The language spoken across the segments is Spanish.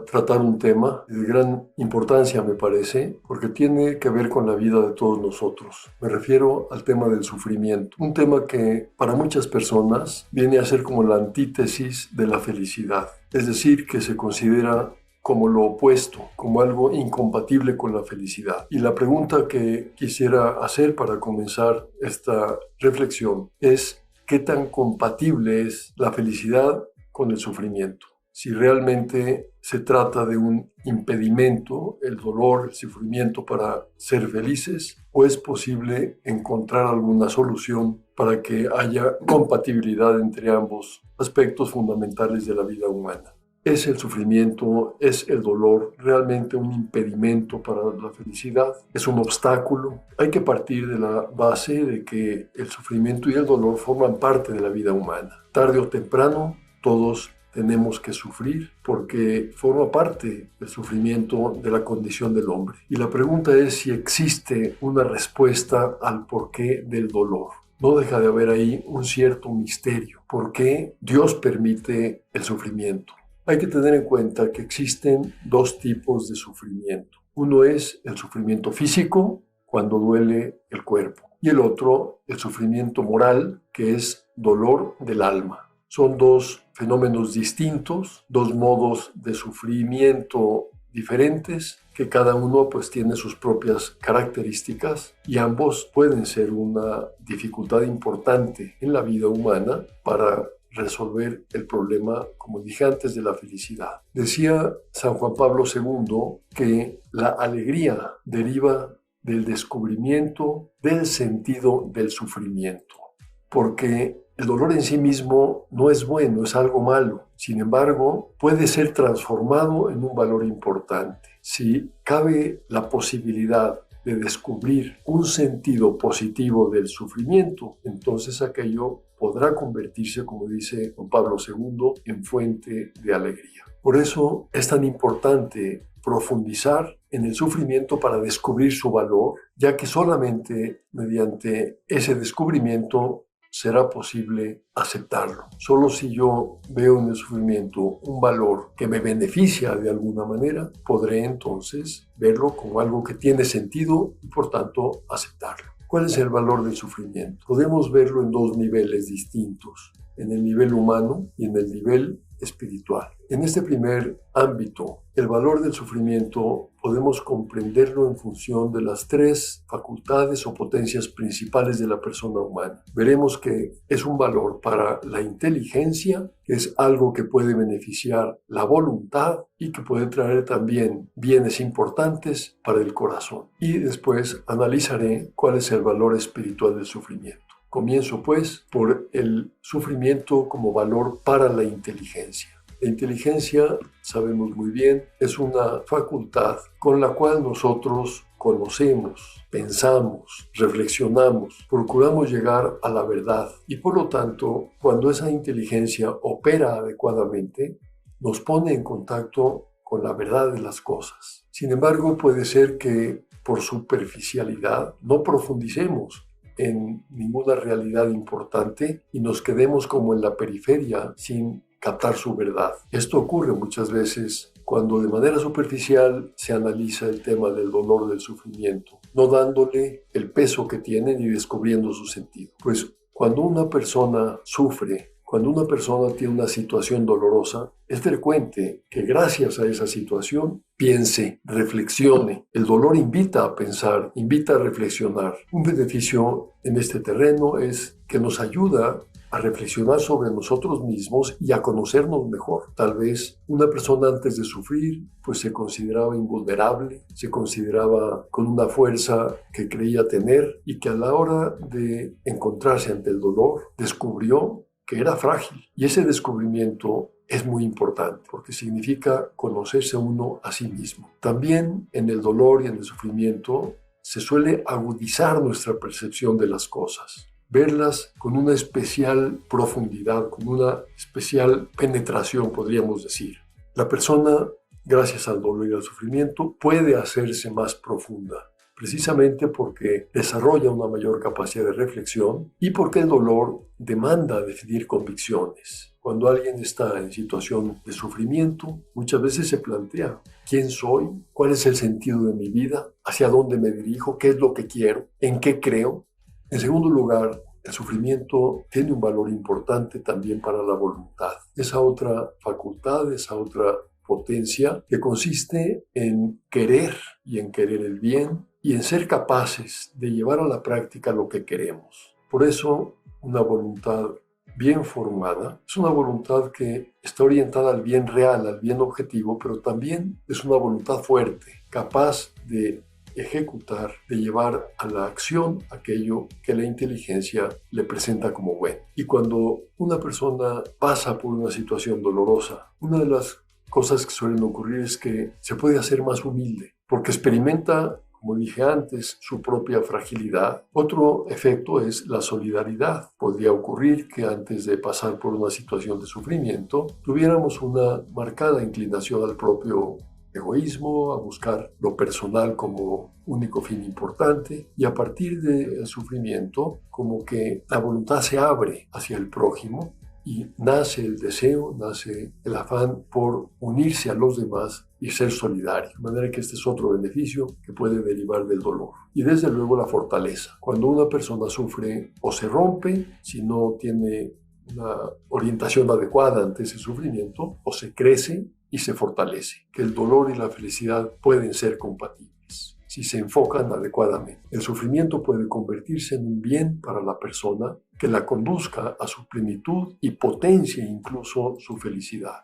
tratar un tema de gran importancia, me parece, porque tiene que ver con la vida de todos nosotros. Me refiero al tema del sufrimiento, un tema que para muchas personas viene a ser como la antítesis de la felicidad, es decir, que se considera como lo opuesto, como algo incompatible con la felicidad. Y la pregunta que quisiera hacer para comenzar esta reflexión es: ¿qué tan compatible es la felicidad con el sufrimiento? Si realmente se trata de un impedimento, el dolor, el sufrimiento para ser felices, o es posible encontrar alguna solución para que haya compatibilidad entre ambos aspectos fundamentales de la vida humana. ¿Es el sufrimiento, es el dolor realmente un impedimento para la felicidad? ¿Es un obstáculo? Hay que partir de la base de que el sufrimiento y el dolor forman parte de la vida humana. Tarde o temprano, todos tenemos que sufrir porque forma parte del sufrimiento de la condición del hombre. Y la pregunta es si existe una respuesta al porqué del dolor. No deja de haber ahí un cierto misterio. ¿Por qué Dios permite el sufrimiento? Hay que tener en cuenta que existen dos tipos de sufrimiento. Uno es el sufrimiento físico, cuando duele el cuerpo, y el otro, el sufrimiento moral, que es dolor del alma. Son dos fenómenos distintos, dos modos de sufrimiento diferentes, que cada uno pues tiene sus propias características y ambos pueden ser una dificultad importante en la vida humana para resolver el problema, como dije antes, de la felicidad. Decía San Juan Pablo II que la alegría deriva del descubrimiento del sentido del sufrimiento, porque el dolor en sí mismo no es bueno, es algo malo. Sin embargo, puede ser transformado en un valor importante. Si cabe la posibilidad de descubrir un sentido positivo del sufrimiento, entonces aquello podrá convertirse, como dice Juan Pablo II, en fuente de alegría. Por eso es tan importante profundizar en el sufrimiento para descubrir su valor, ya que solamente mediante ese descubrimiento será posible aceptarlo. Solo si yo veo en el sufrimiento un valor que me beneficia de alguna manera, podré entonces verlo como algo que tiene sentido y por tanto aceptarlo. ¿Cuál es el valor del sufrimiento? Podemos verlo en dos niveles distintos, en el nivel humano y en el nivel espiritual. En este primer ámbito, el valor del sufrimiento podemos comprenderlo en función de las tres facultades o potencias principales de la persona humana. Veremos que es un valor para la inteligencia, que es algo que puede beneficiar la voluntad y que puede traer también bienes importantes para el corazón. Y después analizaré cuál es el valor espiritual del sufrimiento. Comienzo pues por el sufrimiento como valor para la inteligencia. La inteligencia, sabemos muy bien, es una facultad con la cual nosotros conocemos, pensamos, reflexionamos, procuramos llegar a la verdad y por lo tanto, cuando esa inteligencia opera adecuadamente, nos pone en contacto con la verdad de las cosas. Sin embargo, puede ser que por superficialidad no profundicemos en ninguna realidad importante y nos quedemos como en la periferia sin captar su verdad. Esto ocurre muchas veces cuando de manera superficial se analiza el tema del dolor, del sufrimiento, no dándole el peso que tiene ni descubriendo su sentido. Pues cuando una persona sufre, cuando una persona tiene una situación dolorosa, es frecuente que gracias a esa situación piense, reflexione. El dolor invita a pensar, invita a reflexionar. Un beneficio en este terreno es que nos ayuda a reflexionar sobre nosotros mismos y a conocernos mejor. Tal vez una persona antes de sufrir pues se consideraba invulnerable, se consideraba con una fuerza que creía tener y que a la hora de encontrarse ante el dolor descubrió que era frágil. Y ese descubrimiento es muy importante porque significa conocerse uno a sí mismo. También en el dolor y en el sufrimiento se suele agudizar nuestra percepción de las cosas, verlas con una especial profundidad, con una especial penetración, podríamos decir. La persona, gracias al dolor y al sufrimiento, puede hacerse más profunda, precisamente porque desarrolla una mayor capacidad de reflexión y porque el dolor demanda definir convicciones. Cuando alguien está en situación de sufrimiento, muchas veces se plantea: ¿quién soy? ¿Cuál es el sentido de mi vida? ¿Hacia dónde me dirijo? ¿Qué es lo que quiero? ¿En qué creo? En segundo lugar, el sufrimiento tiene un valor importante también para la voluntad. Esa otra facultad, esa otra potencia que consiste en querer y en querer el bien y en ser capaces de llevar a la práctica lo que queremos. Por eso, una voluntad bien formada es una voluntad que está orientada al bien real, al bien objetivo, pero también es una voluntad fuerte, capaz de ejecutar, de llevar a la acción aquello que la inteligencia le presenta como bueno. Y cuando una persona pasa por una situación dolorosa, una de las cosas que suelen ocurrir es que se puede hacer más humilde, porque experimenta, como dije antes, su propia fragilidad. Otro efecto es la solidaridad. Podría ocurrir que antes de pasar por una situación de sufrimiento, tuviéramos una marcada inclinación al propio egoísmo, a buscar lo personal como único fin importante, y a partir del sufrimiento, como que la voluntad se abre hacia el prójimo y nace el deseo, nace el afán por unirse a los demás y ser solidario. De manera que este es otro beneficio que puede derivar del dolor. Y desde luego la fortaleza. Cuando una persona sufre o se rompe, si no tiene una orientación adecuada ante ese sufrimiento, o se crece y se fortalece, que el dolor y la felicidad pueden ser compatibles si se enfocan adecuadamente. El sufrimiento puede convertirse en un bien para la persona que la conduzca a su plenitud y potencie incluso su felicidad.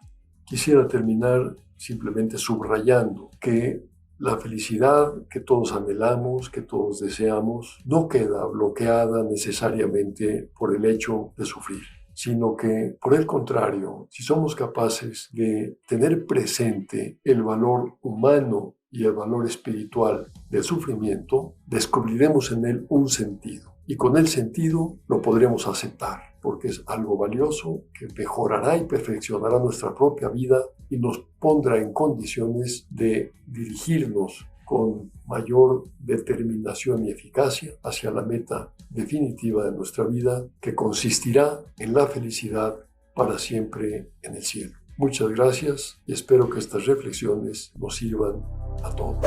Quisiera terminar simplemente subrayando que la felicidad que todos anhelamos, que todos deseamos, no queda bloqueada necesariamente por el hecho de sufrir, sino que, por el contrario, si somos capaces de tener presente el valor humano y el valor espiritual del sufrimiento, descubriremos en él un sentido. Y con el sentido lo podremos aceptar, porque es algo valioso que mejorará y perfeccionará nuestra propia vida y nos pondrá en condiciones de dirigirnos con mayor determinación y eficacia hacia la meta definitiva de nuestra vida, que consistirá en la felicidad para siempre en el cielo. Muchas gracias y espero que estas reflexiones nos sirvan a todos.